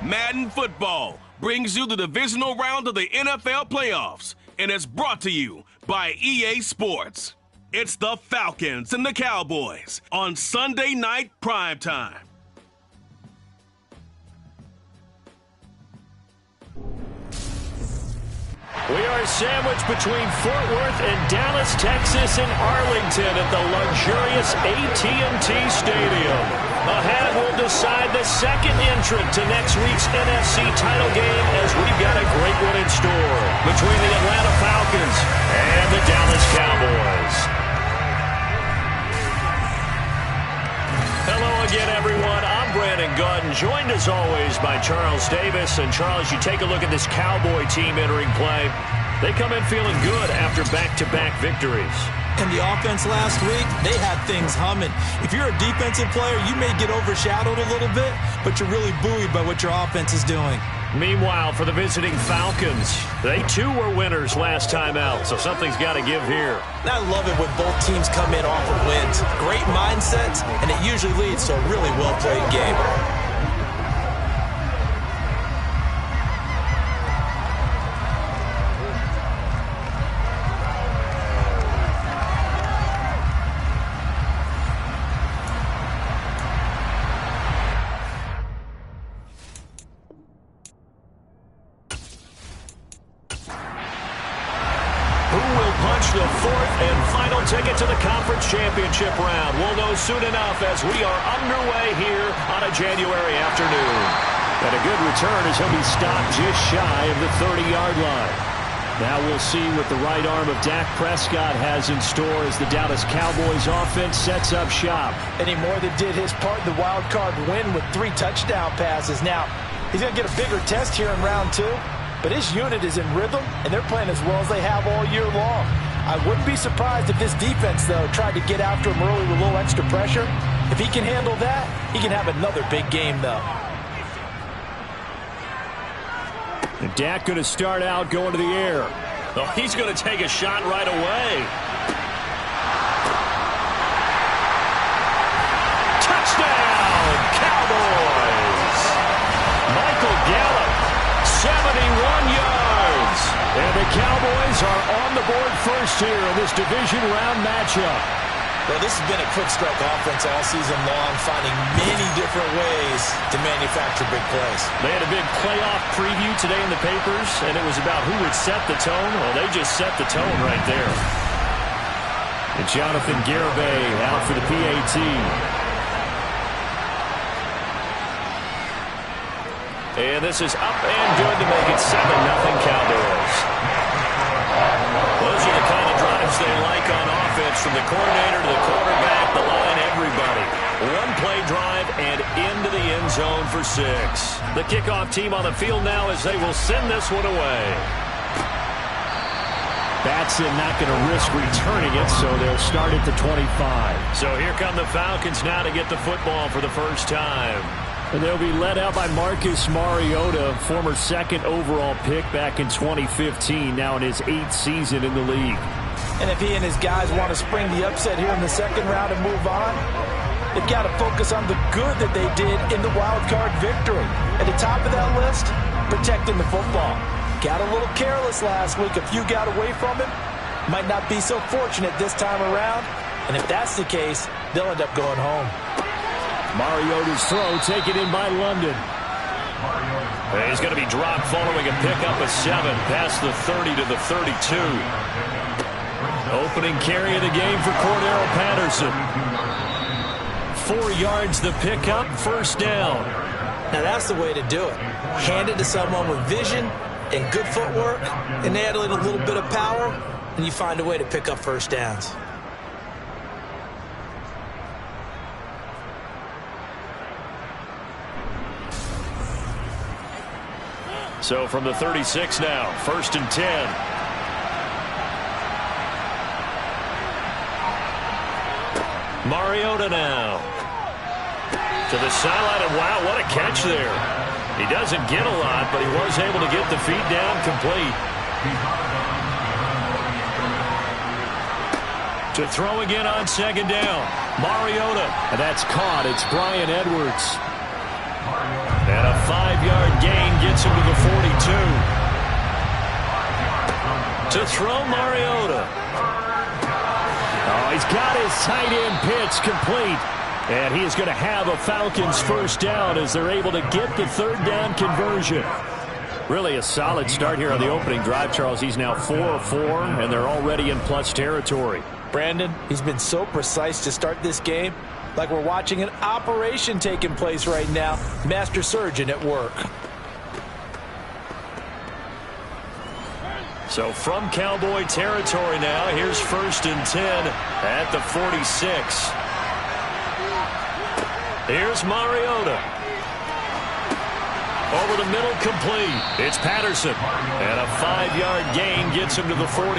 Madden Football brings you the divisional round of the NFL playoffs, and it's brought to you by EA Sports. It's the Falcons and the Cowboys on Sunday night primetime. We are sandwiched between Fort Worth and Dallas, Texas, and Arlington at the luxurious AT&T Stadium. A hand will decide the second entrant to next week's NFC title game, as we've got a great one in store between the Atlanta Falcons and the Dallas Cowboys. Hello again, everyone. I'm Brandon Gautin, joined as always by Charles Davis. And Charles, you take a look at this Cowboy team entering play. They come in feeling good after back-to-back victories. And the offense last week, they had things humming. If you're a defensive player, you may get overshadowed a little bit, but you're really buoyed by what your offense is doing. Meanwhile, for the visiting Falcons, they too were winners last time out, so something's got to give here. And I love it when both teams come in off of wins. Great mindsets, and it usually leads to a really well-played game. The fourth and final ticket to the conference championship round. We'll know soon enough as we are underway here on a January afternoon. And a good return as he'll be stopped just shy of the 30-yard line. Now we'll see what the right arm of Dak Prescott has in store as the Dallas Cowboys offense sets up shop. And he more than did his part in the wild card win with 3 touchdown passes. Now, he's going to get a bigger test here in round 2. But his unit is in rhythm, and they're playing as well as they have all year long. I wouldn't be surprised if this defense, though, tried to get after him early with a little extra pressure. If he can handle that, he can have another big game, though. And Dak going to start out going to the air. Oh, he's going to take a shot right away. Touchdown, Cowboys! Michael Gallup, 71 yards. And the Cowboys are on the board first here in this division round matchup. Well, this has been a quick strike offense all season long, finding many different ways to manufacture big plays. They had a big playoff preview today in the papers, and it was about who would set the tone. Well, they just set the tone right there. And Jonathan Garibay out for the PAT. And this is up and good to make it 7-0 Cowboys. Those are the kind of drives they like on offense, from the coordinator to the quarterback, the line, everybody. One play drive and into the end zone for 6. The kickoff team on the field now as they will send this one away. Batson not going to risk returning it, so they'll start at the 25. So here come the Falcons now to get the football for the first time. And they'll be led out by Marcus Mariota, former 2nd overall pick back in 2015, now in his 8th season in the league. And if he and his guys want to spring the upset here in the second round and move on, they've got to focus on the good that they did in the wild card victory. At the top of that list, protecting the football. Got a little careless last week. A few got away from him. Might not be so fortunate this time around. And if that's the case, they'll end up going home. Mariota's throw taken in by London. He's going to be dropped following a pickup of 7 past the 30 to the 32. Opening carry of the game for Cordero Patterson. 4 yards the pickup, first down. Now that's the way to do it. Hand it to someone with vision and good footwork, and add a little bit of power, and you find a way to pick up first downs. So from the 36 now, 1st and 10. Mariota now. To the sideline, and wow, what a catch there. He doesn't get a lot, but he was able to get the feet down complete. To throw again on 2nd down. Mariota. And that's caught. It's Bryan Edwards. And a 5-yard gain gets him to the 42. To throw, Mariota. Oh, he's got his tight end pitch complete. And he is going to have a Falcons first down as they're able to get the third down conversion. Really a solid start here on the opening drive, Charles. He's now 4 of 4, and they're already in plus territory. Brandon, he's been so precise to start this game, like we're watching an operation taking place right now. Master surgeon at work. So from Cowboy territory now, here's 1st and 10 at the 46. Here's Mariota. Over the middle, complete. It's Patterson. And a 5-yard gain gets him to the 42.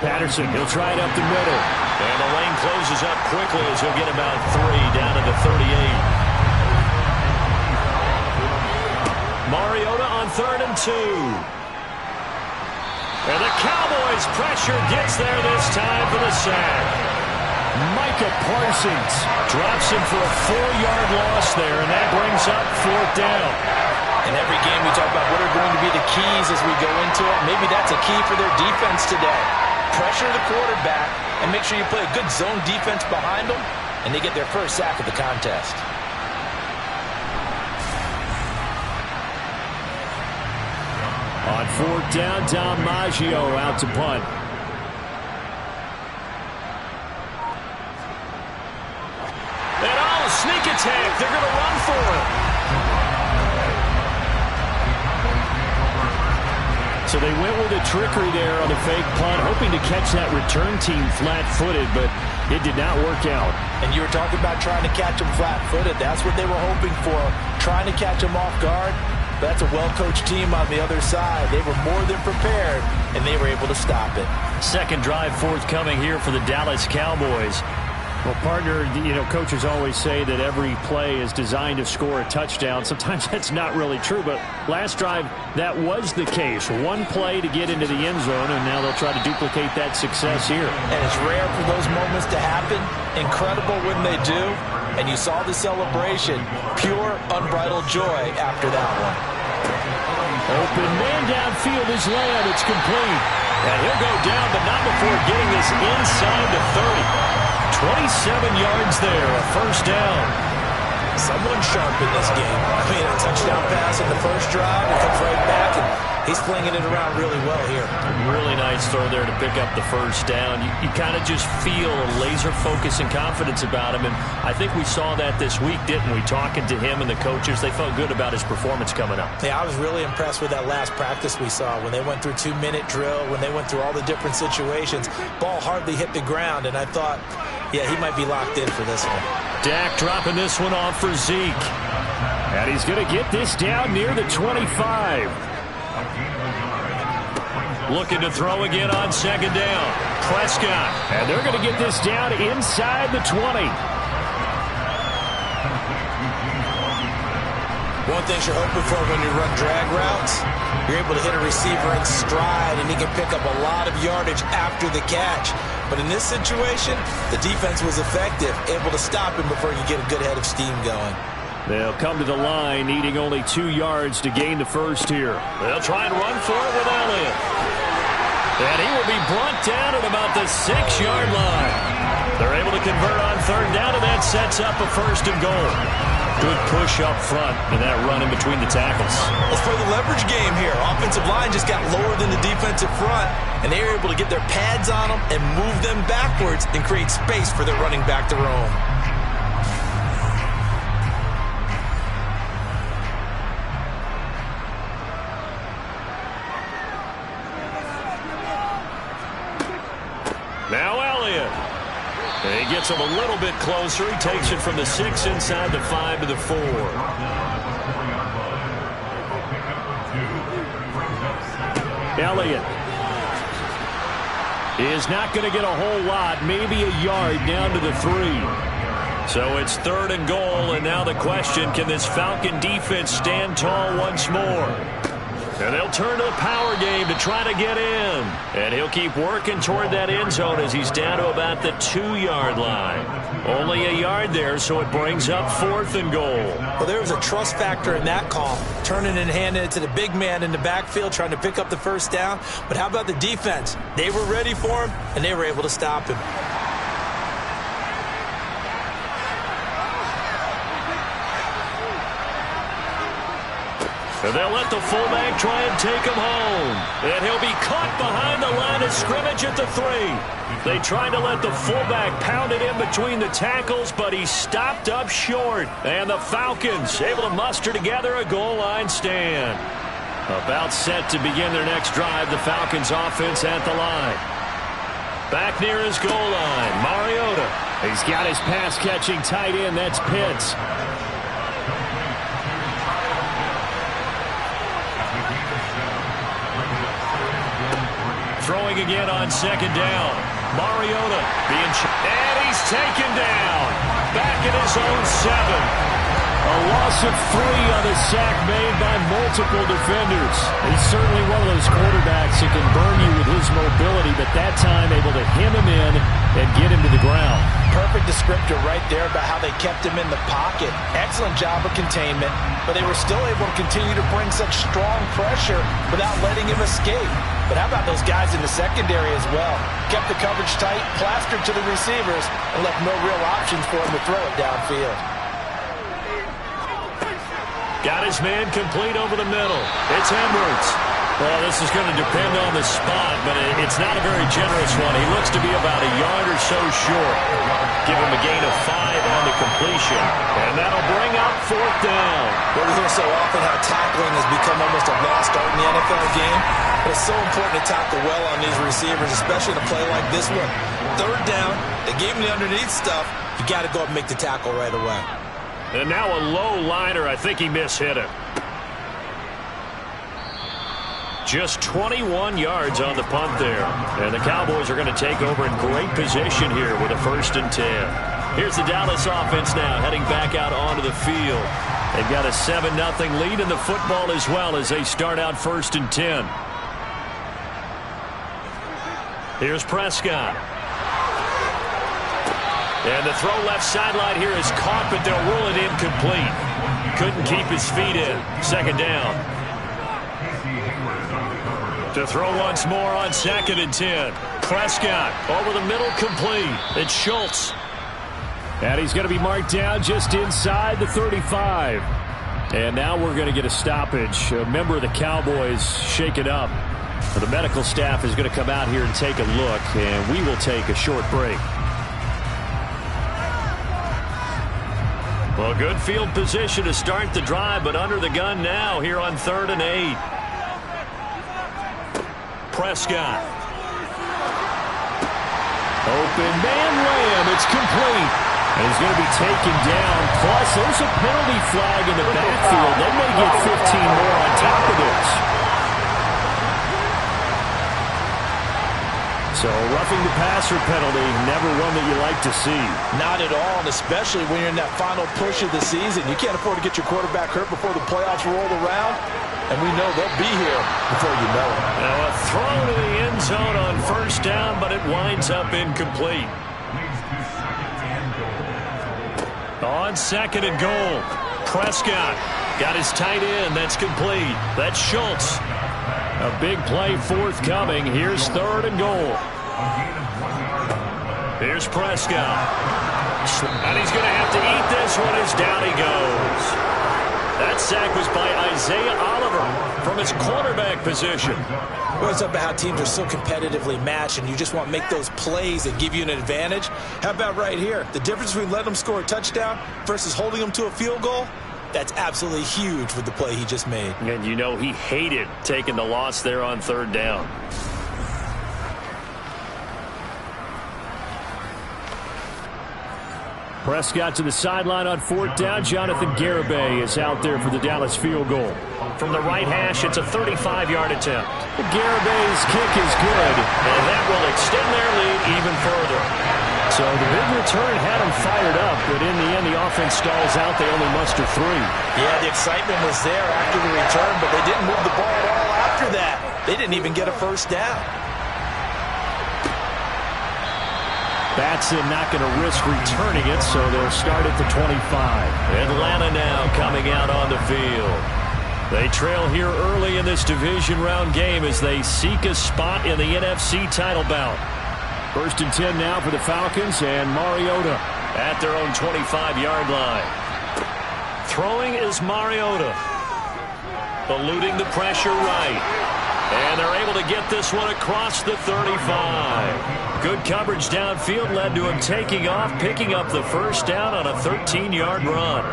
Patterson, he'll try it up the middle. And the lane closes up quickly as he'll get about 3 down to the 38. Mariota on 3rd and 2. And the Cowboys' pressure gets there this time for the sack. Micah Parsons drops him for a 4-yard loss there, and that brings up 4th down. In every game we talk about what are going to be the keys as we go into it. Maybe that's a key for their defense today. Pressure the quarterback and make sure you play a good zone defense behind them, and they get their first sack of the contest. On 4th down, Dom Maggio out to punt. And sneak attack. They're going to run for it. So they went with a trickery there on the fake punt, hoping to catch that return team flat-footed, but it did not work out. And you were talking about trying to catch them flat-footed. That's what they were hoping for, trying to catch them off guard. That's a well-coached team on the other side. They were more than prepared, and they were able to stop it. Second drive forthcoming here for the Dallas Cowboys. Well, partner, coaches always say that every play is designed to score a touchdown. Sometimes that's not really true, but last drive, that was the case. One play to get into the end zone, and now they'll try to duplicate that success here. And it's rare for those moments to happen. Incredible when they do. And you saw the celebration. Pure, unbridled joy after that one. Open man downfield is Lamb. It's complete. And he'll go down, but not before getting this inside the 30. 27 yards there, a first down. Someone sharp in this game. I mean, a touchdown pass in the first drive. He comes right back, and he's flinging it around really well here. Really nice throw there to pick up the first down. You kind of just feel a laser focus and confidence about him, and I think we saw that this week, didn't we? Talking to him and the coaches, they felt good about his performance coming up. Yeah, I was really impressed with that last practice we saw when they went through 2-minute drill, when they went through all the different situations. Ball hardly hit the ground, and I thought, yeah, he might be locked in for this one. Dak dropping this one off for Zeke. And he's going to get this down near the 25. Looking to throw again on second down. Prescott. And they're going to get this down inside the 20. One thing you're hoping for when you run drag routes, you're able to hit a receiver in stride, and he can pick up a lot of yardage after the catch. But in this situation, the defense was effective, able to stop him before he could get a good head of steam going. They'll come to the line, needing only 2 yards to gain the first here. They'll try and run for it with Elliott. And he will be brought down at about the 6-yard line. They're able to convert on third down, and that sets up a first and goal. Good push up front and that run in between the tackles. Let's play the leverage game here. Offensive line just got lower than the defensive front, and they were able to get their pads on them and move them backwards and create space for their running back to roam. Now Elliott. And he gets him a little bit closer. He takes it from the 6 inside the 5 to the 4. Elliott is not going to get a whole lot, maybe a yard down to the 3. So it's third and goal, and now the question, can this Falcon defense stand tall once more? And they'll turn to the power game to try to get in. And he'll keep working toward that end zone as he's down to about the 2-yard line. Only a yard there, so it brings up 4th and goal. Well, there was a trust factor in that call. Turning and handing it to the big man in the backfield, trying to pick up the first down. But how about the defense? They were ready for him, and they were able to stop him. And they'll let the fullback try and take him home. And he'll be caught behind the line of scrimmage at the 3. They tried to let the fullback pound it in between the tackles, but he stopped up short. And the Falcons able to muster together a goal line stand. About set to begin their next drive, the Falcons offense at the line. Back near his goal line, Mariota. He's got his pass-catching tight end, that's Pitts. Throwing again on 2nd down. Mariota and he's taken down. Back at his own 7. A loss of 3 on the sack made by multiple defenders. He's certainly one of those quarterbacks that can burn you with his mobility, but that time able to hem him in and get him to the ground. Perfect descriptor right there about how they kept him in the pocket. Excellent job of containment, but they were still able to continue to bring such strong pressure without letting him escape. But how about those guys in the secondary as well? Kept the coverage tight, plastered to the receivers, and left no real options for him to throw it downfield. Got his man complete over the middle. It's Edwards. Well, this is going to depend on the spot, but it's not a very generous one. He looks to be about a yard or so short. Give him a gain of 5 on the completion. And that'll bring up 4th down. Well, we hear so often how tackling has become almost a lost art in the NFL game. But it's so important to tackle well on these receivers, especially in a play like this one. 3rd down, they gave him the underneath stuff. You got to go up and make the tackle right away. And now a low liner. I think he mishit it. Just 21 yards on the punt there. And the Cowboys are going to take over in great position here with a 1st and 10. Here's the Dallas offense now heading back out onto the field. They've got a 7-0 lead in the football as well as they start out 1st and 10. Here's Prescott. And the throw left sideline here is caught, but they'll rule it incomplete. Couldn't keep his feet in. 2nd down. To throw once more on 2nd and 10. Prescott over the middle, complete. It's Schultz. And he's going to be marked down just inside the 35. And now we're going to get a stoppage. A member of the Cowboys shaken up. The medical staff is going to come out here and take a look, and we will take a short break. Well, good field position to start the drive, but under the gun now here on 3rd and 8. Prescott. Open man Lamb. It's complete. And he's going to be taken down. Plus, there's a penalty flag in the backfield. They may get 15 more on top of this. So, roughing the passer penalty, never one that you like to see. Not at all, and especially when you're in that final push of the season. You can't afford to get your quarterback hurt before the playoffs roll around, and we know they'll be here before you know it. Now, a throw to the end zone on 1st down, but it winds up incomplete. On 2nd and goal, Prescott got his tight end. That's complete. That's Schultz. A big play forthcoming. Here's 3rd and goal. Here's Prescott. And he's going to have to eat this one as down he goes. That sack was by Isaiah Oliver from his cornerback position. Well, it's about how teams are so competitively matched, and you just want to make those plays that give you an advantage. How about right here? The difference between letting them score a touchdown versus holding them to a field goal? That's absolutely huge with the play he just made. And you know he hated taking the loss there on 3rd down. Prescott to the sideline on 4th down. Jonathan Garibay is out there for the Dallas field goal. From the right hash, it's a 35-yard attempt. Garibay's kick is good, and that will extend their lead even further. So the big return had them fired up, but in the end, the offense stalls out. They only muster 3. Yeah, the excitement was there after the return, but they didn't move the ball at all after that. They didn't even get a first down. Batson not going to risk returning it, so they'll start at the 25. Atlanta now coming out on the field. They trail here early in this division round game as they seek a spot in the NFC title bout. 1st and 10 now for the Falcons, and Mariota at their own 25-yard line. Throwing is Mariota. Eluding the pressure right. And they're able to get this one across the 35. Good coverage downfield led to him taking off, picking up the first down on a 13-yard run.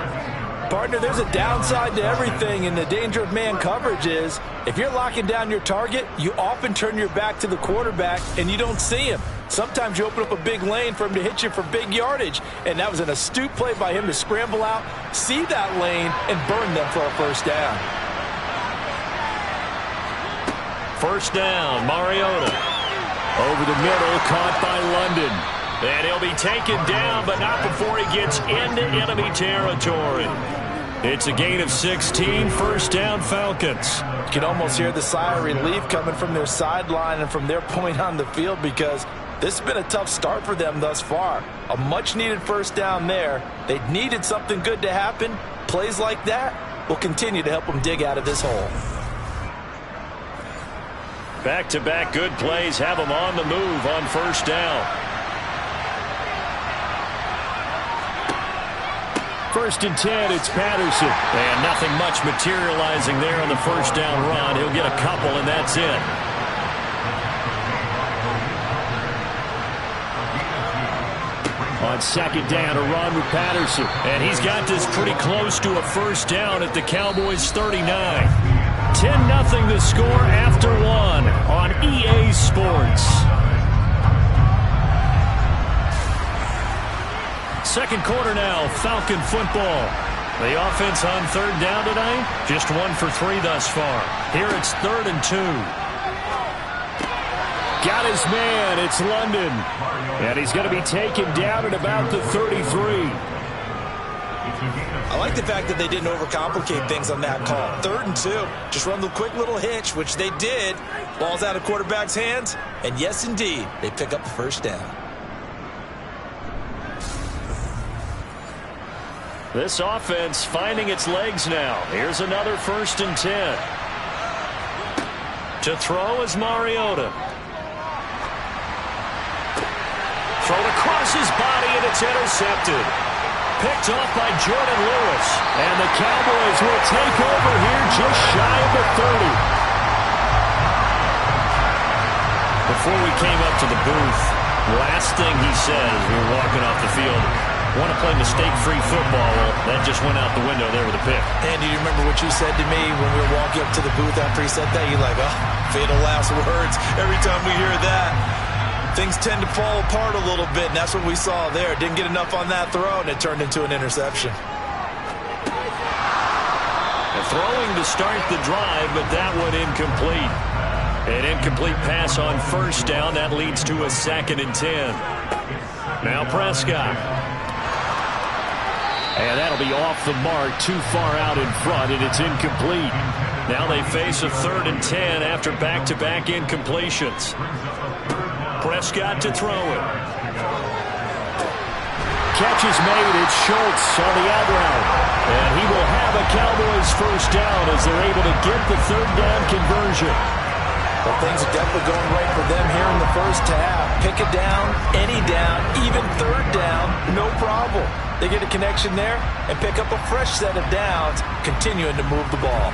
Partner, there's a downside to everything, and the danger of man coverage is if you're locking down your target, you often turn your back to the quarterback and you don't see him. Sometimes you open up a big lane for him to hit you for big yardage, and that was an astute play by him to scramble out, see that lane, and burn them for a first down. First down, Mariota. Over the middle, caught by London. And he'll be taken down, but not before he gets into enemy territory. It's a gain of 16, first down Falcons. You can almost hear the sigh of relief coming from their sideline and from their point on the field because this has been a tough start for them thus far. A much-needed first down there. They needed something good to happen. Plays like that will continue to help them dig out of this hole. Back-to-back good plays have them on the move on first down. 1st and 10, it's Patterson. And nothing much materializing there on the first down run. He'll get a couple, and that's it. On 2nd down, a run with Patterson. And he's got this pretty close to a first down at the Cowboys' 39. 10-0 the score after 1 on EA Sports. Second quarter now, Falcon football. The offense on 3rd down tonight, just 1 for 3 thus far. Here it's 3rd and 2. Got his man, it's London. And he's going to be taken down at about the 33. I like the fact that they didn't overcomplicate things on that call. 3rd and 2. Just run the quick little hitch, which they did. Ball's out of quarterback's hands. And yes, indeed, they pick up the first down. This offense finding its legs now. Here's another 1st and 10. To throw is Mariota. Thrown across his body, and it's intercepted. Picked off by Jordan Lewis. And the Cowboys will take over here just shy of the 30. Before we came up to the booth, last thing he said as we were walking off the field, want to play mistake-free football. Well, that just went out the window there with a pick. And do you remember what you said to me when we were walking up to the booth after he said that? You're like, oh, fatal last words. Every time we hear that, things tend to fall apart a little bit, and that's what we saw there. Didn't get enough on that throw, and it turned into an interception. Throwing to start the drive, but that one incomplete. An incomplete pass on first down. That leads to a 2nd and 10. Now Prescott. And that'll be off the mark, too far out in front, and it's incomplete. Now they face a 3rd and 10 after back-to-back incompletions. Prescott to throw it. Catch is made. It's Schultz on the out route. And he will have a Cowboys first down as they're able to get the 3rd down conversion. Well, things are definitely going right for them here in the first half. Pick it down, any down, even 3rd down, no problem. They get a connection there and pick up a fresh set of downs, continuing to move the ball.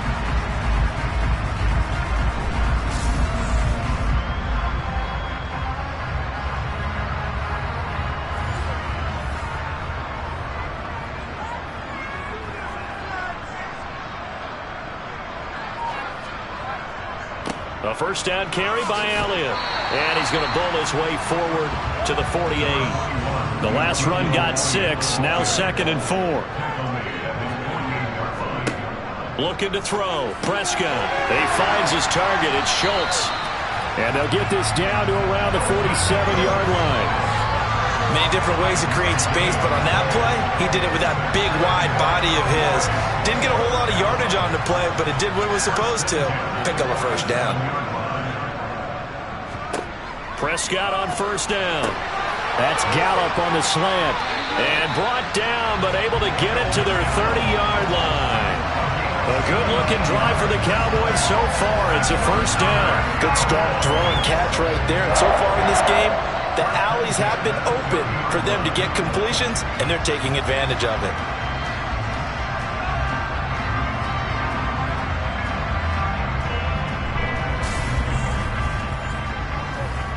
A first down carry by Elliott. And he's going to bowl his way forward to the 48. The last run got 6. Now 2nd and 4. Looking to throw. Prescott. He finds his target. It's Schultz. And they'll get this down to around the 47-yard line. Many different ways to create space, but on that play, he did it with that big, wide body of his. Didn't get a whole lot of yardage on the play, but it did what it was supposed to. Pick up a first down. Prescott on first down. That's Gallup on the slant. And brought down, but able to get it to their 30-yard line. A good-looking drive for the Cowboys so far. It's a first down. Good, strong throw and catch right there. And so far in this game, the alleys have been open for them to get completions, and they're taking advantage of it.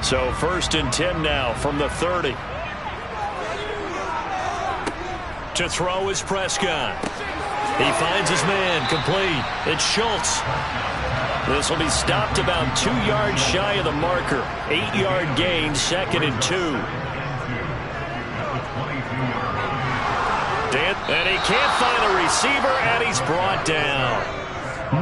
So 1st and 10 now from the 30. To throw is Prescott. He finds his man, complete. It's Schultz. This will be stopped about 2 yards shy of the marker. 8-yard gain, 2nd and 2. And he can't find a receiver, and he's brought down.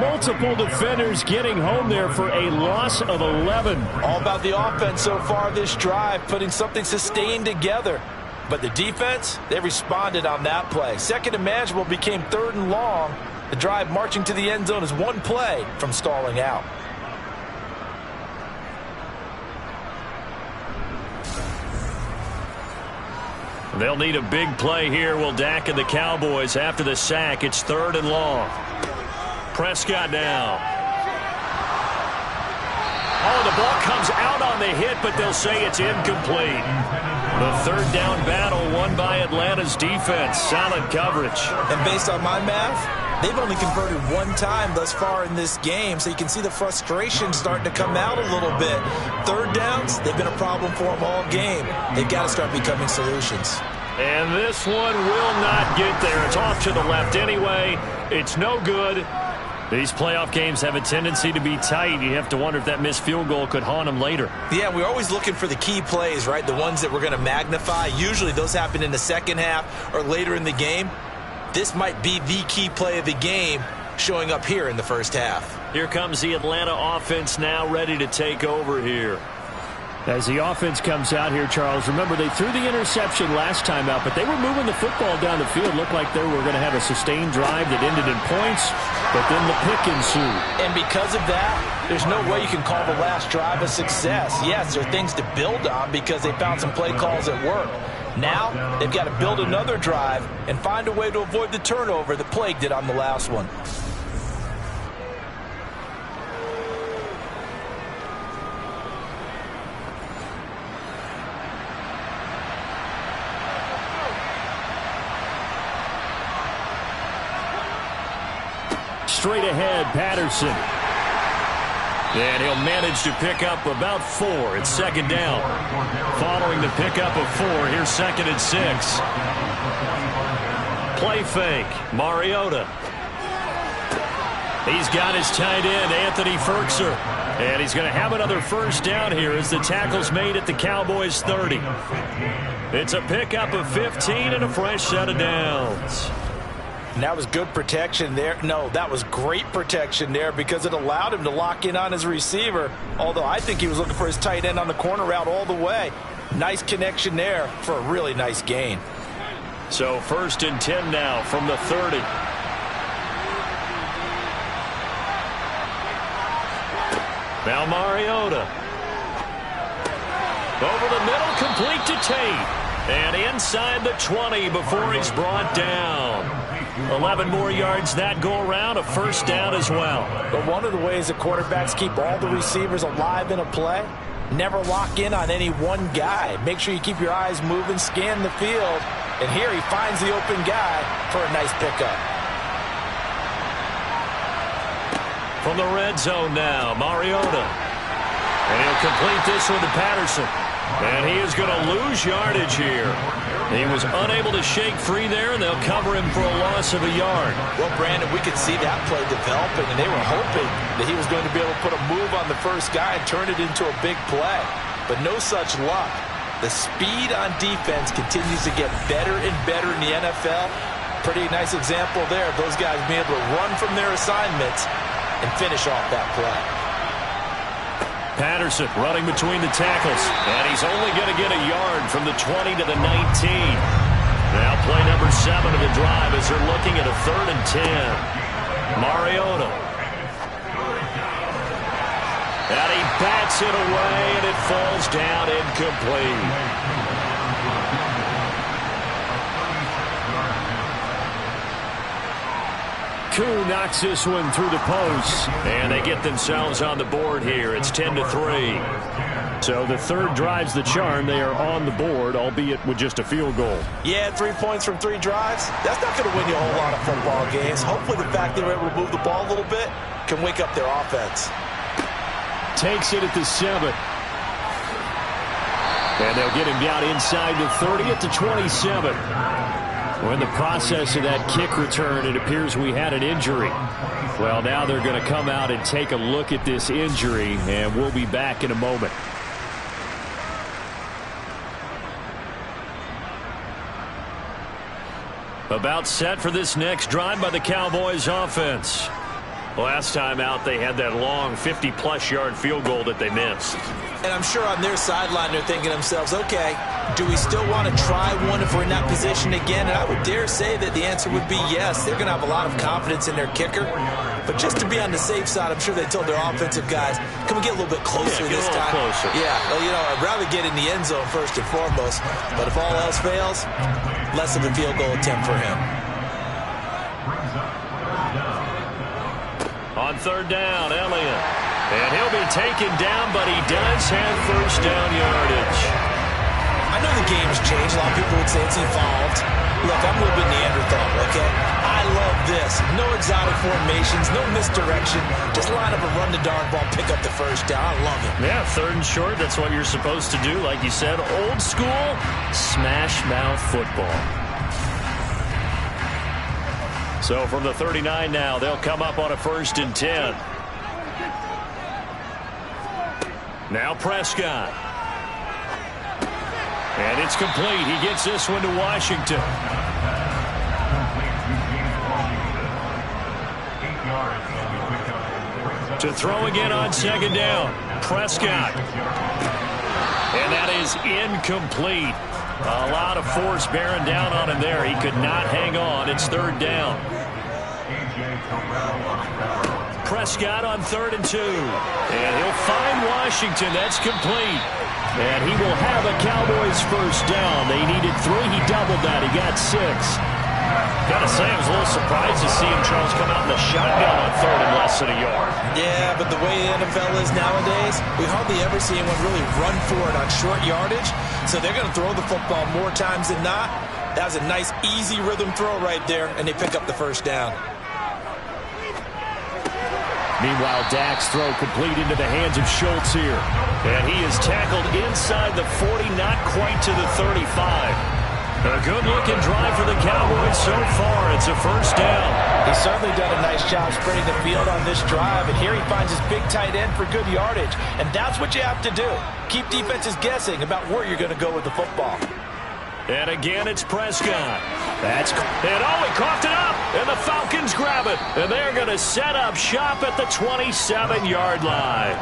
Multiple defenders getting home there for a loss of 11. All about the offense so far this drive, putting something sustained together. But the defense, they responded on that play. 2nd and manageable became 3rd and long. The drive marching to the end zone is one play from stalling out. They'll need a big play here, will Dak and the Cowboys after the sack. It's 3rd and long. Prescott now. Oh, the ball comes out on the hit, but they'll say it's incomplete. The 3rd down battle won by Atlanta's defense. Solid coverage. And based on my math, they've only converted 1 time thus far in this game, so you can see the frustration starting to come out a little bit. 3rd downs, they've been a problem for them all game. They've got to start becoming solutions. And this one will not get there. It's off to the left anyway. It's no good. These playoff games have a tendency to be tight. You have to wonder if that missed field goal could haunt them later. Yeah, we're always looking for the key plays, right? The ones that we're going to magnify. Usually those happen in the second half or later in the game. This might be the key play of the game showing up here in the first half. Here comes the Atlanta offense now ready to take over here. As the offense comes out here, Charles, remember they threw the interception last time out, but they were moving the football down the field. Looked like they were going to have a sustained drive that ended in points, but then the pick ensued. And because of that, there's no way you can call the last drive a success. Yes, there are things to build on because they found some play calls at work. Now, they've got to build another drive and find a way to avoid the turnover that plagued it on the last one. Straight ahead, Patterson. And he'll manage to pick up about 4. It's 2nd down. Following the pickup of 4, here's 2nd and 6. Play fake, Mariota. He's got his tight end, Anthony Ferkser. And he's going to have another first down here as the tackle's made at the Cowboys' 30. It's a pickup of 15 and a fresh set of downs. And that was good protection there. No, that was great protection there because it allowed him to lock in on his receiver, although I think he was looking for his tight end on the corner route all the way. Nice connection there for a really nice gain. So 1st and 10 now from the 30. Now Mariota. Over the middle, complete to Tate. And inside the 20 before he's brought down. 11 more yards that go around, a first down as well. But one of the ways that quarterbacks keep all the receivers alive in a play, never lock in on any one guy. Make sure you keep your eyes moving, scan the field. And here he finds the open guy for a nice pickup. From the red zone now, Mariota. And he'll complete this one to Patterson. And he is going to lose yardage here. He was unable to shake free there, and they'll cover him for a loss of a yard. Well, Brandon, we could see that play developing, and they were hoping that he was going to be able to put a move on the first guy and turn it into a big play. But no such luck. The speed on defense continues to get better and better in the NFL. Pretty nice example there of those guys being able to run from their assignments and finish off that play. Patterson running between the tackles. And he's only going to get a yard from the 20 to the 19. Now play number 7 of the drive as they're looking at a 3rd and 10. Mariota. And he bats it away, and it falls down incomplete. Koo knocks this one through the post, and they get themselves on the board here. It's 10-3. So the third drives the charm. They are on the board, albeit with just a field goal. Yeah, 3 points from 3 drives. That's not going to win you a whole lot of football games. Hopefully the fact they were able to move the ball a little bit can wake up their offense. Takes it at the 7. And they'll get him down inside the 30 at the 27. Well, in the process of that kick return, it appears we had an injury. Well, now they're going to come out and take a look at this injury, and we'll be back in a moment. About set for this next drive by the Cowboys offense. Last time out, they had that long 50-plus yard field goal that they missed. And I'm sure on their sideline they're thinking to themselves, okay, do we still want to try one if we're in that position again? And I would dare say that the answer would be yes. They're going to have a lot of confidence in their kicker. But just to be on the safe side, I'm sure they told their offensive guys, can we get a little bit closer this time? Closer. Yeah, well, you know, I'd rather get in the end zone first and foremost. But if all else fails, less of a field goal attempt for him. On 3rd down, Elliott. And he'll be taken down, but he does have first down yardage. I know the game's changed. A lot of people would say it's evolved. Look, I'm a little bit Neanderthal, okay? I love this. No exotic formations, no misdirection. Just line up and run the darn ball, pick up the first down. I love it. Yeah, 3rd and short, that's what you're supposed to do. Like you said, old school, smash mouth football. So from the 39 now, they'll come up on a 1st and 10. Now Prescott. And it's complete. He gets this one to Washington. To throw again on 2nd down. Prescott. And that is incomplete. A lot of force bearing down on him there. He could not hang on. It's 3rd down. Prescott on 3rd and 2. And he'll find Washington. That's complete. And he will have a Cowboys first down. They needed 3. He doubled that. He got 6. Gotta say, I was a little surprised to see him, Charles, come out in the shotgun on 3rd and less than a yard. Yeah, but the way the NFL is nowadays, we hardly ever see anyone really run for it on short yardage. So they're going to throw the football more times than not. That was a nice, easy rhythm throw right there, and they pick up the first down. Meanwhile, Dak's throw complete into the hands of Schultz here. And he is tackled inside the 40, not quite to the 35. A good-looking drive for the Cowboys so far. It's a first down. He's certainly done a nice job spreading the field on this drive, and here he finds his big tight end for good yardage. And that's what you have to do. Keep defenses guessing about where you're going to go with the football. And again, it's Prescott. That's and he coughed it up, and the Falcons grab it. And they're going to set up shop at the 27-yard line.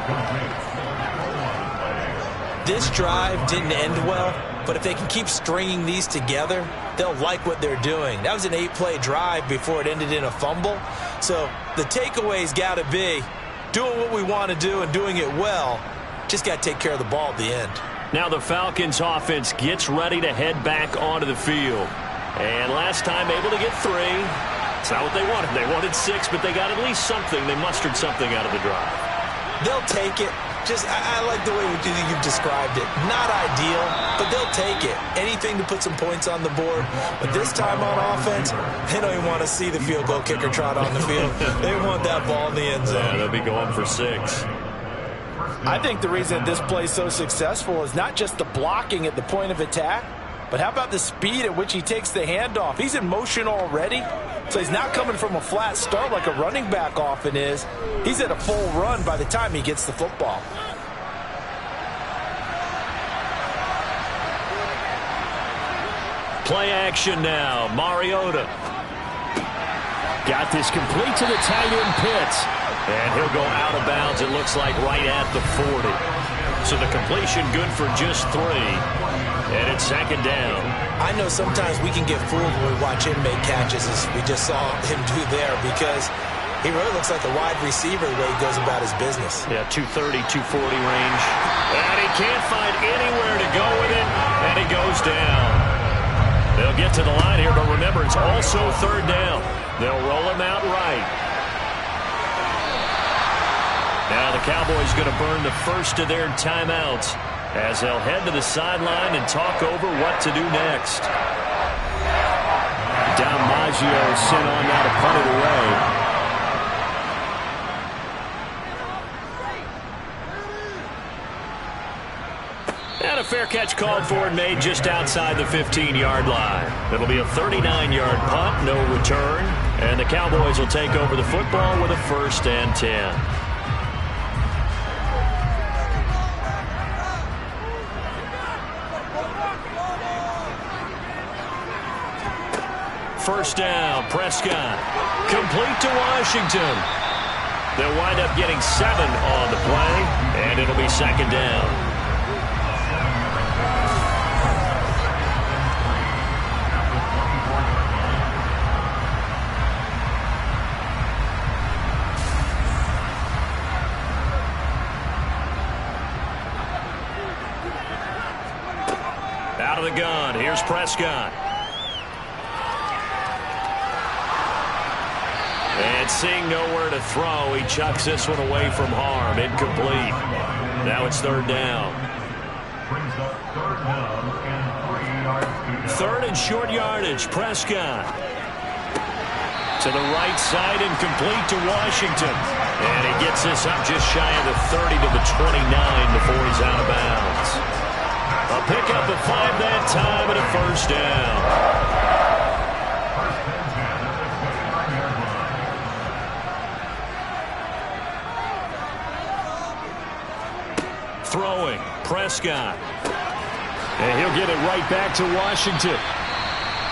This drive didn't end well, but if they can keep stringing these together, they'll like what they're doing. That was an 8-play drive before it ended in a fumble. So the takeaway's got to be doing what we want to do and doing it well. Just got to take care of the ball at the end. Now the Falcons offense gets ready to head back onto the field. And last time able to get 3. It's not what they wanted. They wanted 6, but they got at least something. They mustered something out of the drive. They'll take it. I like the way you've described it. Not ideal, but they'll take it. Anything to put some points on the board. But this time on offense, they don't even want to see the field goal kicker trot on the field. They want that ball in the end zone. Yeah, they'll be going for 6. I think the reason this play is so successful is not just the blocking at the point of attack, but how about the speed at which he takes the handoff? He's in motion already, so he's not coming from a flat start like a running back often is. He's at a full run by the time he gets the football. Play action now. Mariota. Got this complete to the tight end Pitts. And he'll go out of bounds, it looks like, right at the 40. So the completion good for just 3. And it's second down. I know sometimes we can get fooled when we watch him make catches, as we just saw him do there, because he really looks like a wide receiver the way he goes about his business. Yeah, 230, 240 range. And he can't find anywhere to go with it, and he goes down. They'll get to the line here, but remember, it's also third down. They'll roll him out right. Now the Cowboys going to burn the first of their timeouts as they'll head to the sideline and talk over what to do next. Maggio sent on now to punt it away. And a fair catch called for and made just outside the 15-yard line. It'll be a 39-yard punt, no return. And the Cowboys will take over the football with a 1st and 10. First down, Prescott. Complete to Washington. They'll wind up getting 7 on the play, and it'll be second down. Out of the gun, here's Prescott. And seeing nowhere to throw, he chucks this one away from harm. Incomplete. Now it's third down. Third and short yardage, Prescott. To the right side and complete to Washington. And he gets this up just shy of the 30 to the 29 before he's out of bounds. A pickup of 5 that time and a first down. Throwing, Prescott. And he'll get it right back to Washington.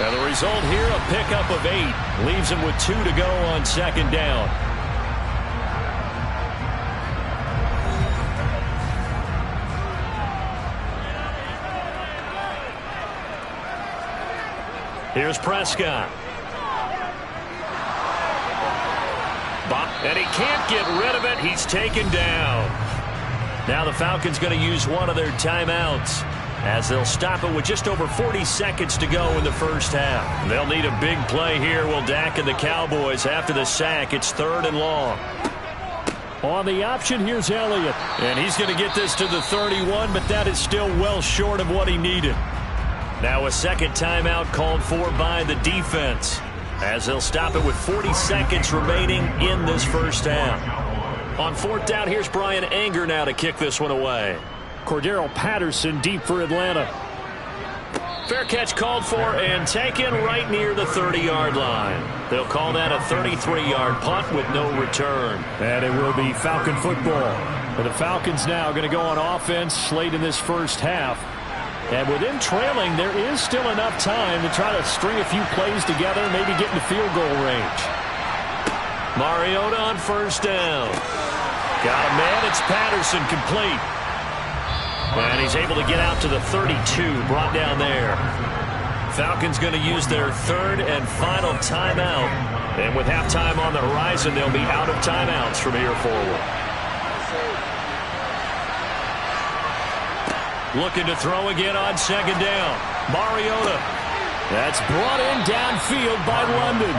And the result here, a pickup of 8. Leaves him with 2 to go on second down. Here's Prescott. And he can't get rid of it. He's taken down. Now the Falcons going to use one of their timeouts as they'll stop it with just over 40 seconds to go in the first half. They'll need a big play here, will Dak and the Cowboys after the sack. It's 3rd and long. On the option, here's Elliott. And he's going to get this to the 31, but that is still well short of what he needed. Now a second timeout called for by the defense as they'll stop it with 40 seconds remaining in this first half. On 4th down, here's Brian Anger now to kick this one away. Cordero Patterson deep for Atlanta. Fair catch called for and taken right near the 30-yard line. They'll call that a 33-yard punt with no return. And it will be Falcon football. But the Falcons now going to go on offense late in this first half. And with them trailing, there is still enough time to try to string a few plays together, maybe get in the field goal range. Mariota on first down. Got a man. It's Patterson complete. And he's able to get out to the 32, brought down there. Falcons going to use their 3rd and final timeout. And with halftime on the horizon, they'll be out of timeouts from here forward. Looking to throw again on second down. Mariota. That's brought in downfield by London.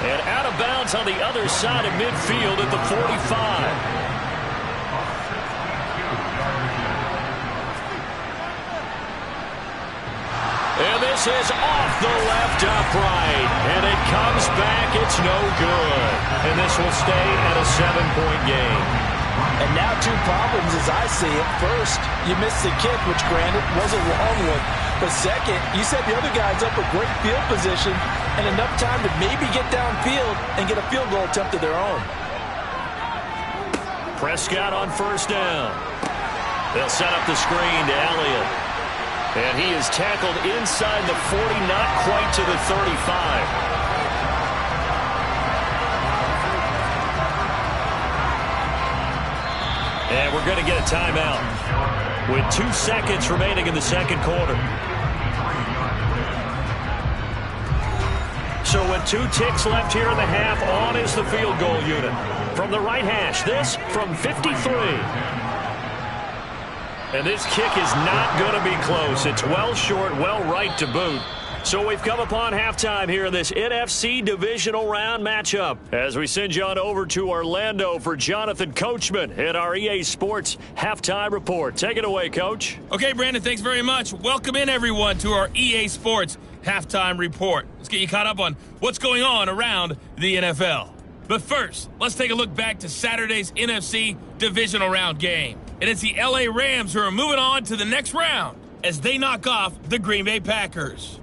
And out of bounds on the other side of midfield at the 45. And this is off the left upright. And it comes back. It's no good. And this will stay at a 7-point game. And now 2 problems as I see it. First, you missed the kick, which granted was a long one. But second, you set the other guys up a great field position and enough time to maybe get downfield and get a field goal attempt of their own. Prescott on first down. They'll set up the screen to Elliott. And he is tackled inside the 40, not quite to the 35. And we're going to get a timeout with 2 seconds remaining in the second quarter. So with 2 ticks left here in the half, on is the field goal unit. From the right hash, this from 53. And this kick is not going to be close. It's well short, well right to boot. So we've come upon halftime here in this NFC Divisional Round matchup as we send you on over to Orlando for Jonathan Coachman at our EA Sports Halftime Report. Take it away, Coach. Okay, Brandon, thanks very much. Welcome in, everyone, to our EA Sports Halftime Report. Let's get you caught up on what's going on around the NFL. But first, let's take a look back to Saturday's NFC Divisional Round game. And it's the LA Rams who are moving on to the next round as they knock off the Green Bay Packers.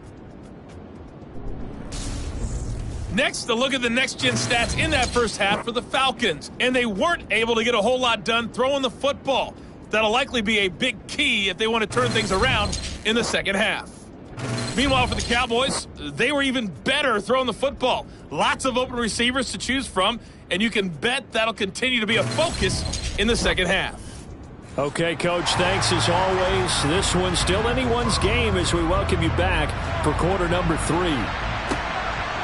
Next, a look at the next-gen stats in that first half for the Falcons. And they weren't able to get a whole lot done throwing the football. That'll likely be a big key if they want to turn things around in the second half. Meanwhile, for the Cowboys, they were even better throwing the football. Lots of open receivers to choose from, and you can bet that'll continue to be a focus in the second half. Okay, Coach, thanks as always. This one's still anyone's game as we welcome you back for quarter number 3.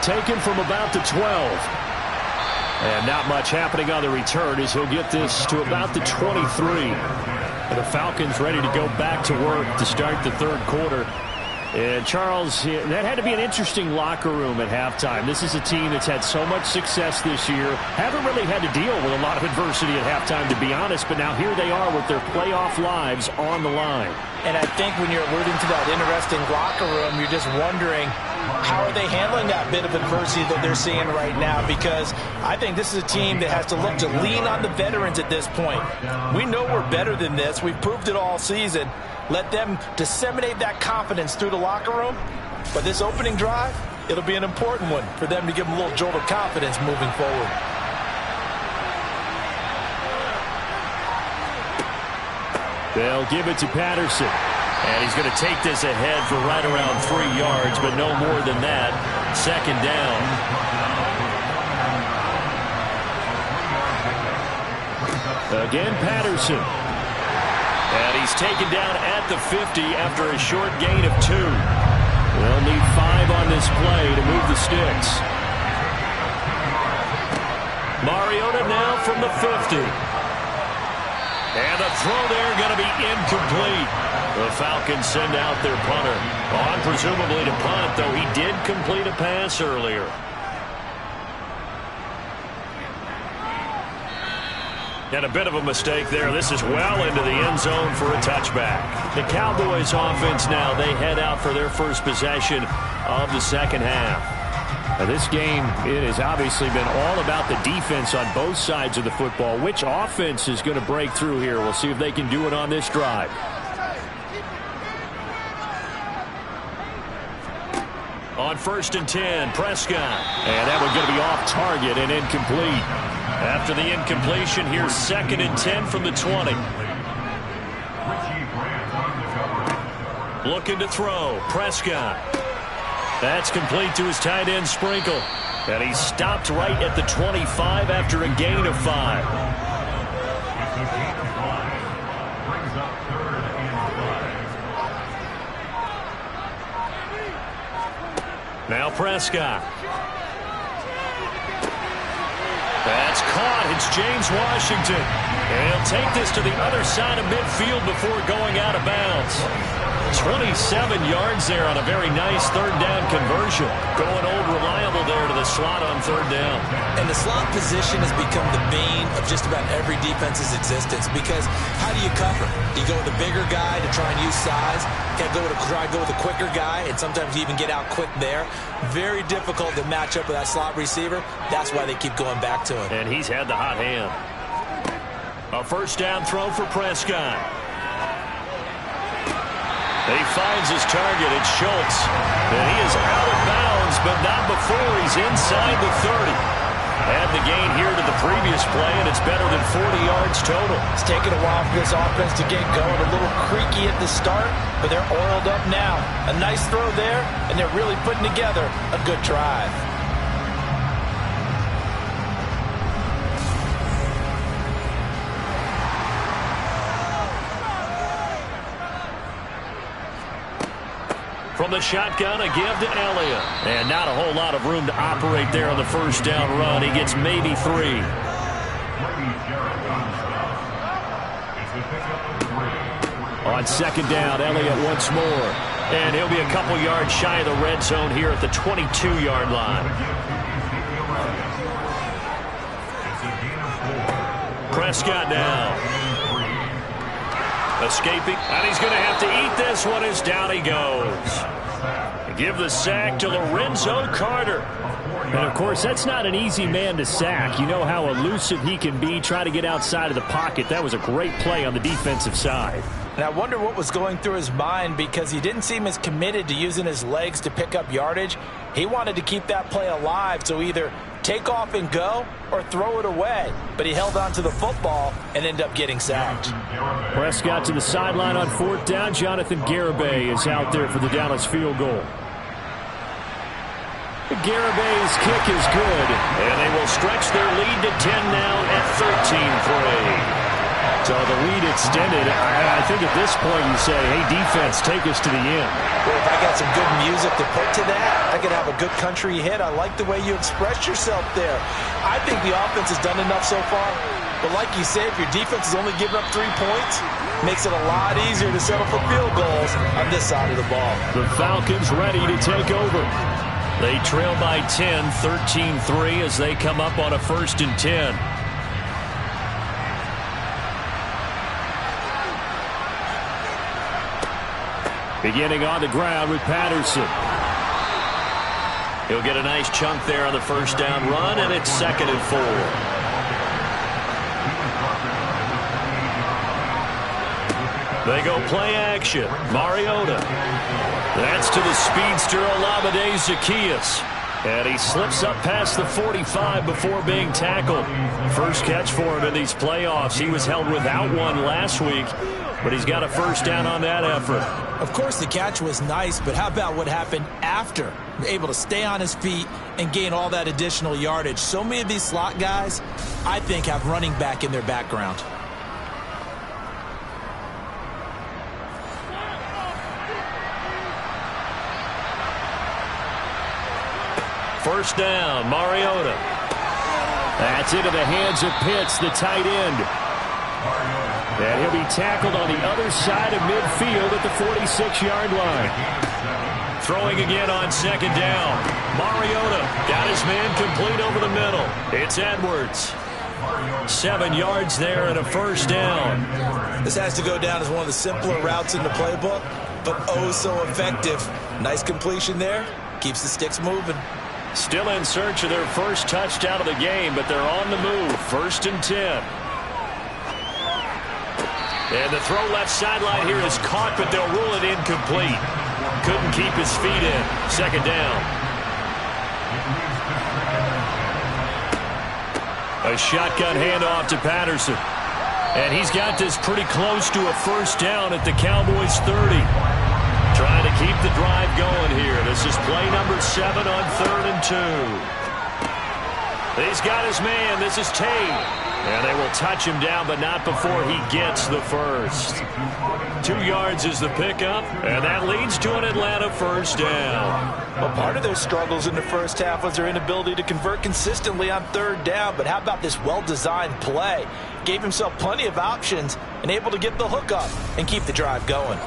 Taken from about the 12. And not much happening on the return as he'll get this to about the 23. And the Falcons ready to go back to work to start the third quarter. And, Charles, that had to be an interesting locker room at halftime. This is a team that's had so much success this year. Haven't really had to deal with a lot of adversity at halftime, to be honest. But now here they are with their playoff lives on the line. And I think when you're alluding to that interesting locker room, you're just wondering, how are they handling that bit of adversity that they're seeing right now? Because I think this is a team that has to look to lean on the veterans at this point. We know we're better than this. We've proved it all season. Let them disseminate that confidence through the locker room. But this opening drive, it'll be an important one for them to give them a little jolt of confidence moving forward. They'll give it to Patterson. And he's going to take this ahead for right around 3 yards, but no more than that. Second down. Again, Patterson. And he's taken down at the 50 after a short gain of 2. They'll need 5 on this play to move the sticks. Mariota now from the 50. And the throw there going to be incomplete. The Falcons send out their punter. On presumably to punt, though he did complete a pass earlier. And a bit of a mistake there. This is well into the end zone for a touchback. The Cowboys offense now, they head out for their first possession of the second half. Now this game, it has obviously been all about the defense on both sides of the football. Which offense is going to break through here? We'll see if they can do it on this drive. On 1st and 10, Prescott. And that one's going to be off target and incomplete. After the incompletion, here's 2nd and 10 from the 20. Looking to throw. Prescott. That's complete to his tight end, Sprinkle. And he stopped right at the 25 after a gain of 5. Now Prescott. That's caught. It's James Washington. And he'll take this to the other side of midfield before going out of bounds. 27 yards there on a very nice third down conversion. Going old reliable there to the slot on third down. And the slot position has become the bane of just about every defense's existence, because how do you cover? Do you go with a bigger guy to try and use size? Can't go with a quicker guy, and sometimes you even get out quick there. Very difficult to match up with that slot receiver. That's why they keep going back to him. And he's had the hot hand. A first down throw for Prescott. He finds his target. It's Schultz. And he is out of bounds, but not before he's inside the 30. Add the gain here to the previous play, and it's better than 40 yards total. It's taken a while for this offense to get going. A little creaky at the start, but they're oiled up now. A nice throw there, and they're really putting together a good drive. From the shotgun, a give to Elliott. And not a whole lot of room to operate there on the first down run. He gets maybe 3. On second down, Elliott once more. And he'll be a couple yards shy of the red zone here at the 22-yard line. Prescott now. Escaping, and he's going to have to eat this one as down he goes. Give the sack to Lorenzo Carter. And, of course, that's not an easy man to sack. You know how elusive he can be, try to get outside of the pocket. That was a great play on the defensive side. And I wonder what was going through his mind, because he didn't seem as committed to using his legs to pick up yardage. He wanted to keep that play alive, so either take off and go or throw it away. But he held on to the football and ended up getting sacked. Prescott to the sideline on fourth down. Jonathan Garibay is out there for the Dallas field goal. Garibay's kick is good. And they will stretch their lead to 10 now at 13-3. So the lead extended. I think at this point you say, hey, defense, take us to the end. Well, if I got some good music to put to that, I could have a good country hit. I like the way you expressed yourself there. I think the offense has done enough so far. But like you said, if your defense is only giving up 3 points, makes it a lot easier to settle for field goals on this side of the ball. The Falcons ready to take over. They trail by 10, 13-3 as they come up on a 1st and 10. Beginning on the ground with Patterson. He'll get a nice chunk there on the first down run, and it's 2nd and 4. They go play action. Mariota. That's to the speedster Olamide Zaccheaus. And he slips up past the 45 before being tackled. First catch for him in these playoffs. He was held without one last week, but he's got a first down on that effort. Of course, the catch was nice, but how about what happened after? Able to stay on his feet and gain all that additional yardage. So many of these slot guys, I think, have running back in their background. First down, Mariota. That's into the hands of Pitts, the tight end. And he'll be tackled on the other side of midfield at the 46-yard line. Throwing again on second down. Mariota got his man complete over the middle. It's Edwards. 7 yards there and a first down. This has to go down as one of the simpler routes in the playbook, but oh so effective. Nice completion there. Keeps the sticks moving. Still in search of their first touchdown of the game, but they're on the move. 1st and 10. And the throw left sideline here is caught, but they'll rule it incomplete. Couldn't keep his feet in. 2nd down. A shotgun handoff to Patterson. And he's got this pretty close to a first down at the Cowboys 30. Trying to keep the drive going here. This is play number 7 on 3rd and 2. He's got his man. This is Tate. And they will touch him down, but not before he gets the first. 2 yards is the pickup, and that leads to an Atlanta first down. Well, part of their struggles in the first half was their inability to convert consistently on 3rd down. But how about this well-designed play? Gave himself plenty of options and able to get the hook up and keep the drive going.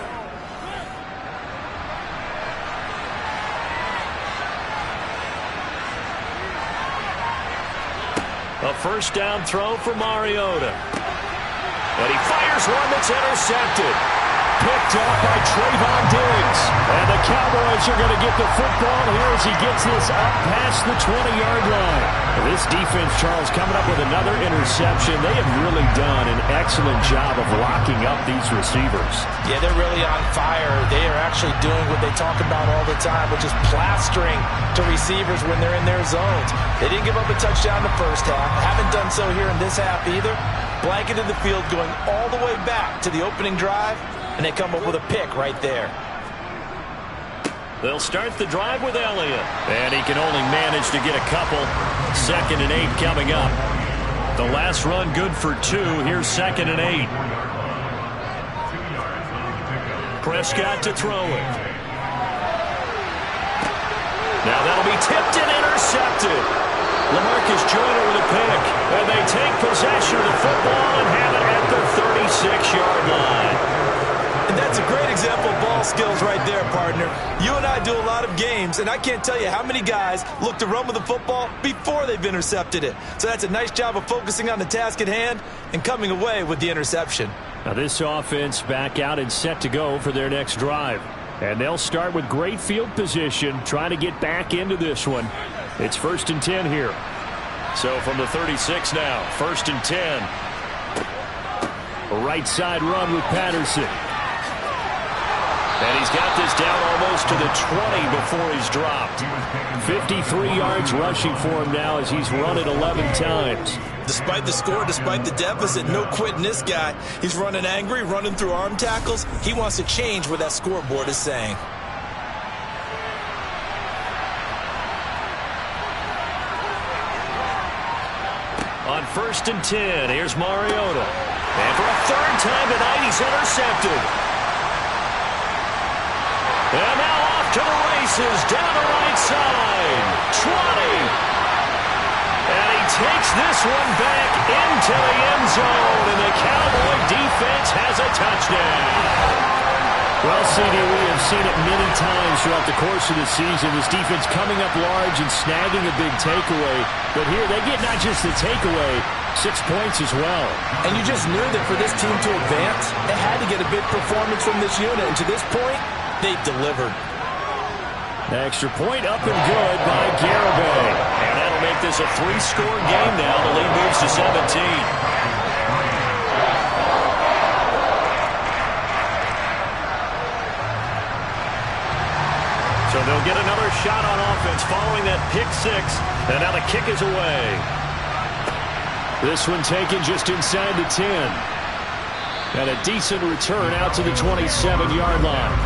A first down throw for Mariota. And he fires one that's intercepted. Picked up by Trayvon Diggs. And the Cowboys are going to get the football here as he gets this up past the 20-yard line. And this defense, Charles, coming up with another interception. They have really done an excellent job of locking up these receivers. Yeah, they're really on fire. They are actually doing what they talk about all the time, which is plastering to receivers when they're in their zones. They didn't give up a touchdown in the first half. Haven't done so here in this half either. Blanketed the field going all the way back to the opening drive, and they come up with a pick right there. They'll start the drive with Elliott. And he can only manage to get a couple. 2nd and 8 coming up. The last run good for 2. Here's 2nd and 8. Prescott to throw it. intercepted. LaMarcus Joyner with a pick. And they take possession of the football and have it at the 36-yard line. And that's a great example of ball skills right there, partner. You and I do a lot of games, and I can't tell you how many guys look to run with the football before they've intercepted it. So that's a nice job of focusing on the task at hand and coming away with the interception. Now this offense back out and set to go for their next drive. And they'll start with great field position, trying to get back into this one. It's 1st and 10 here. So from the 36 now, 1st and 10. A right side run with Patterson. And he's got this down almost to the 20 before he's dropped. 53 yards rushing for him now as he's run it 11 times. Despite the score, despite the deficit, no quitting this guy. He's running angry, running through arm tackles. He wants to change what that scoreboard is saying. On 1st and 10, here's Mariota. And for a 3rd time tonight, he's intercepted. And now off to the races, down the right side. 20. And he takes this one back into the end zone, and the Cowboy defense has a touchdown. Well, CD, we have seen it many times throughout the course of the season. This defense coming up large and snagging a big takeaway. But here, they get not just the takeaway, 6 points as well. And you just knew that for this team to advance, they had to get a big performance from this unit. And to this point, they've delivered. The extra point up and good by Garibay. And that'll make this a 3-score game now. The lead moves to 17. So they'll get another shot on offense following that pick 6. And now the kick is away. This one taken just inside the 10. And a decent return out to the 27-yard line.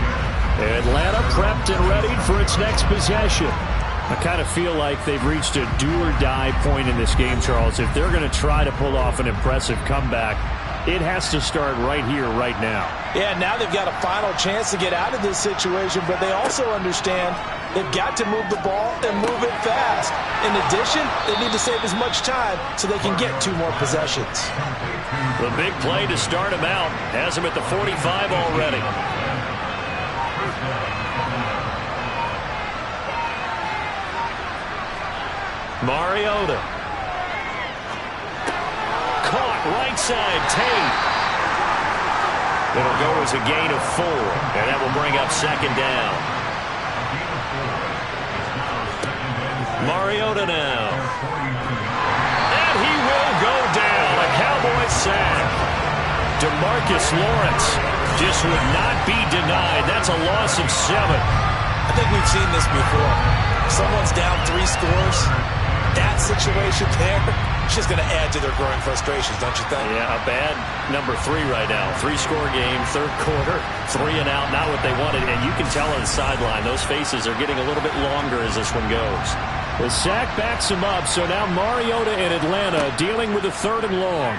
Atlanta prepped and ready for its next possession. I kind of feel like they've reached a do-or-die point in this game, Charles. If they're going to try to pull off an impressive comeback, it has to start right here, right now. Yeah, now they've got a final chance to get out of this situation, but they also understand they've got to move the ball and move it fast. In addition, they need to save as much time so they can get 2 more possessions. The big play to start him out has him at the 45 already. Mariota. Caught right side, Tate. It'll go as a gain of 4, and that will bring up 2nd down. Mariota now. And he will go down. A Cowboys sack. DeMarcus Lawrence just would not be denied. That's a loss of 7. I think we've seen this before. Someone's down 3 scores. That situation there, it's just going to add to their growing frustrations, don't you think? Yeah, a bad number 3 right now. 3-score game, 3rd quarter, 3 and out, not what they wanted. And you can tell on the sideline, those faces are getting a little bit longer as this one goes. The sack backs him up, so now Mariota in Atlanta dealing with a 3rd and long.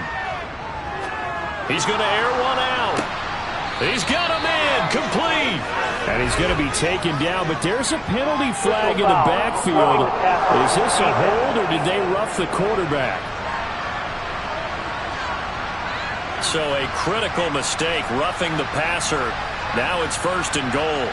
He's going to air one out. He's got him in, complete. And he's going to be taken down, but there's a penalty flag in the backfield. Is this a hold, or did they rough the quarterback? So a critical mistake, roughing the passer. Now it's 1st and goal.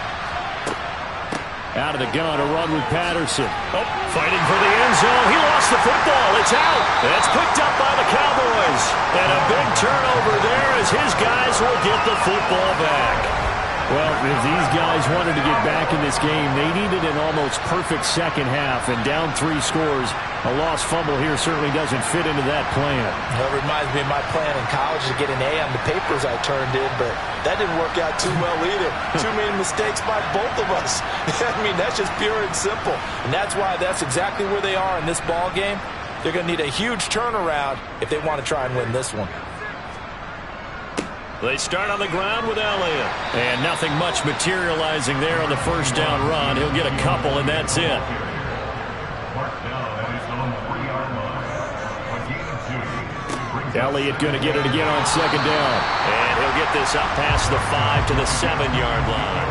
Out of the gun, a run with Patterson. Oh, fighting for the end zone. He lost the football. It's out. It's picked up by the Cowboys. And a big turnover there as his guys will get the football back. Well, if these guys wanted to get back in this game, they needed an almost perfect second half, and down 3 scores. A lost fumble here certainly doesn't fit into that plan. Well, it reminds me of my plan in college to get an A on the papers I turned in, but that didn't work out too well either. Too many mistakes by both of us. I mean, that's just pure and simple. And that's why that's exactly where they are in this ball game. They're going to need a huge turnaround if they want to try and win this one. They start on the ground with Elliott. And nothing much materializing there on the 1st down run. He'll get a couple, and that's it. Elliott going to get it again on 2nd down. And he'll get this up past the 5 to the 7-yard line.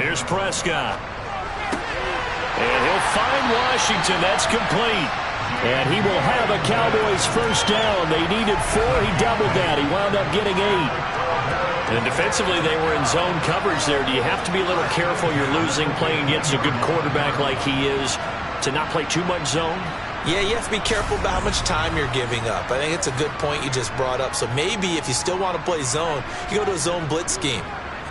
Here's Prescott. And he'll find Washington. That's complete. And he will have a Cowboys first down. They needed 4. He doubled that. He wound up getting 8. And defensively, they were in zone coverage there. Do you have to be a little careful? You're losing playing against a good quarterback like he is to not play too much zone? Yeah, you have to be careful about how much time you're giving up. I think it's a good point you just brought up. So maybe if you still want to play zone, you go to a zone blitz scheme.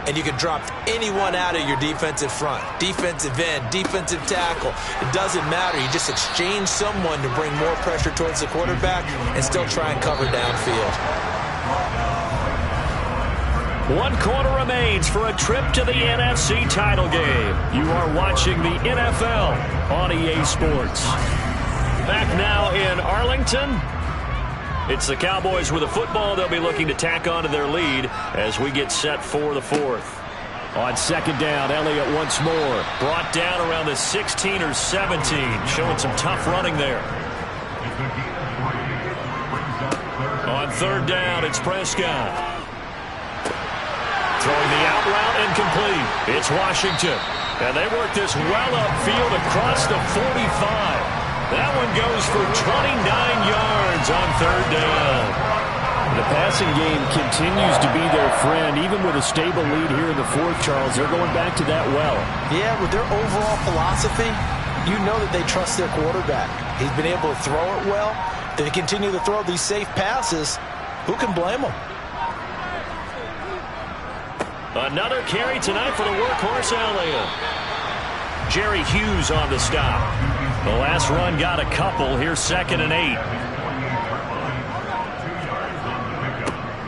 And you can drop anyone out of your defensive front. Defensive end, defensive tackle. It doesn't matter. You just exchange someone to bring more pressure towards the quarterback and still try and cover downfield. 1 quarter remains for a trip to the NFC title game. You are watching the NFL on EA Sports. Back now in Arlington. It's the Cowboys with the football. They'll be looking to tack on to their lead as we get set for the 4th. On second down, Elliott once more. Brought down around the 16 or 17. Showing some tough running there. On third down, it's Prescott. Throwing the out route incomplete. It's Washington. And they work this well upfield across the 45. That one goes for 29 yards on third down. The passing game continues to be their friend. Even with a stable lead here in the 4th, Charles, they're going back to that well. Yeah, with their overall philosophy, you know that they trust their quarterback. He's been able to throw it well. They continue to throw these safe passes. Who can blame them? Another carry tonight for the workhorse Elliott. Jerry Hughes on the stop. The last run got a couple. Here's 2nd and 8.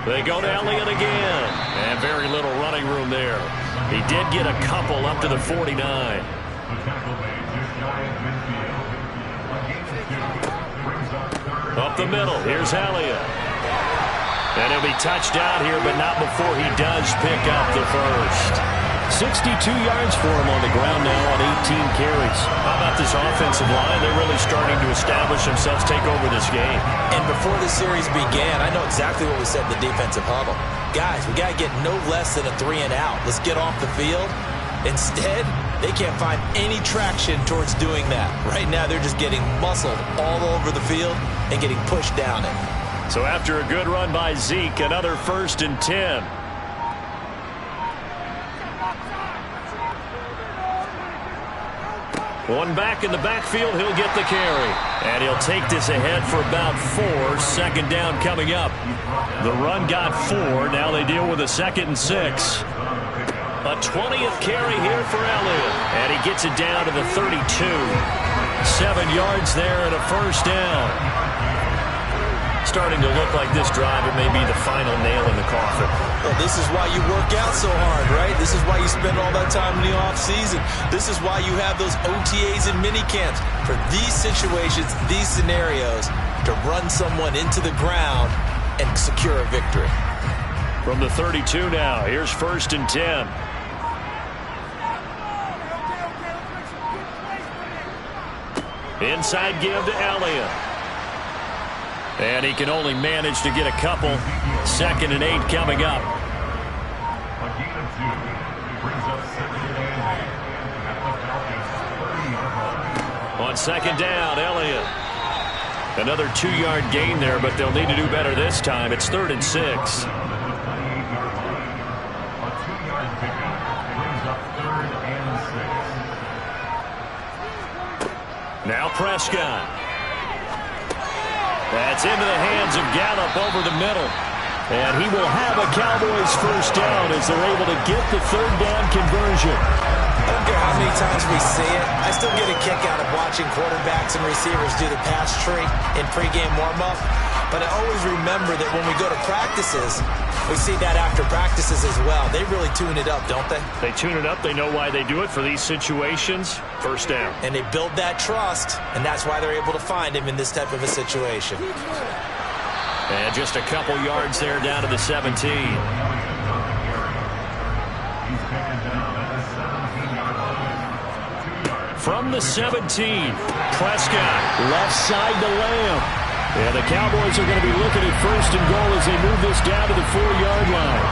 They go to Elliott again. And very little running room there. He did get a couple up to the 49. Up the middle. Here's Elliott. And he'll be touched out here, but not before he does pick up the first. 62 yards for him on the ground now on 18 carries. How about this offensive line? They're really starting to establish themselves, take over this game. And before the series began, I know exactly what we said in the defensive huddle. Guys, we got to get no less than a 3 and out. Let's get off the field. Instead, they can't find any traction towards doing that. Right now, they're just getting muscled all over the field and getting pushed down it. So after a good run by Zeke, another 1st and 10. One back in the backfield, he'll get the carry. And he'll take this ahead for about 4. 2nd down coming up. The run got 4. Now they deal with a 2nd and 6. A 20th carry here for Elliott. And he gets it down to the 32. 7 yards there and a 1st down. Starting to look like this drive, it may be the final nail in the coffin. Well, this is why you work out so hard, right? This is why you spend all that time in the offseason. This is why you have those OTAs and minicamps. For these situations, these scenarios, to run someone into the ground and secure a victory. From the 32 now, here's 1st and 10. Inside give to Elliott. And he can only manage to get a couple. 2nd and 8 coming up. On 2nd down, Elliott. Another 2-yard gain there, but they'll need to do better this time. It's 3rd and 6. Now Prescott. That's into the hands of Gallup over the middle. And he will have a Cowboys first down as they're able to get the 3rd down conversion. I don't care how many times we see it. I still get a kick out of watching quarterbacks and receivers do the pass tree in pregame warm-up. But I always remember that when we go to practices, we see that after practices as well. They really tune it up, don't they? They tune it up. They know why they do it for these situations. First down. And they build that trust, and that's why they're able to find him in this type of a situation. And just a couple yards there down to the 17. From the 17, Prescott left side to Lamb. And the Cowboys are going to be looking at first and goal as they move this down to the 4-yard line.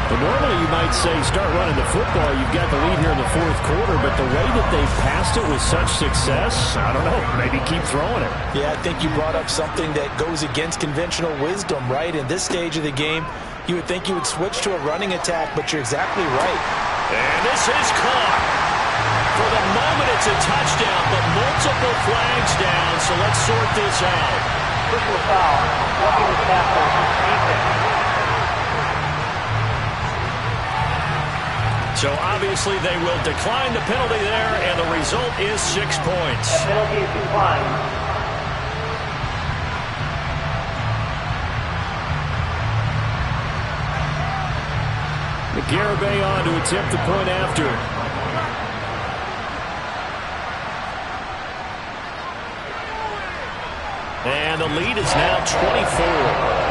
But normally you might say start running the football. You've got the lead here in the fourth quarter, but the way that they've passed it with such success, I don't know, maybe keep throwing it. Yeah, I think you brought up something that goes against conventional wisdom, right? In this stage of the game, you would think you would switch to a running attack, but you're exactly right. And this is caught. For the moment, it's a touchdown, but multiple flags down, so let's sort this out. Personal foul, blocking the tackle, defense. So obviously they will decline the penalty there, and the result is 6 points. The penalty is declined. McGaribay on to attempt the point after. And the lead is now 24.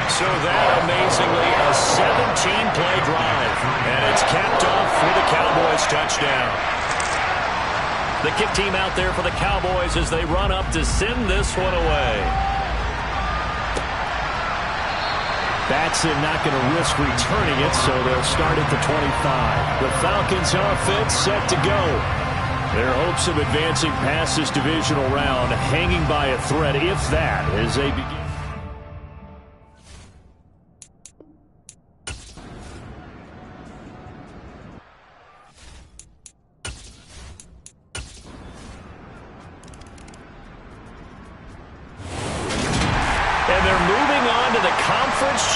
So that, amazingly, a 17-play drive. And it's capped off for the Cowboys touchdown. The kick team out there for the Cowboys as they run up to send this one away. Batson not going to risk returning it, so they'll start at the 25. The Falcons offense set to go. Their hopes of advancing past this divisional round hanging by a thread, if that, as they begin.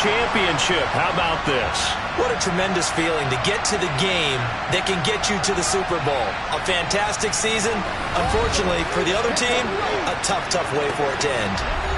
Championship. How about this? What a tremendous feeling to get to the game that can get you to the Super Bowl. A fantastic season. Unfortunately, for the other team, a tough way for it to end.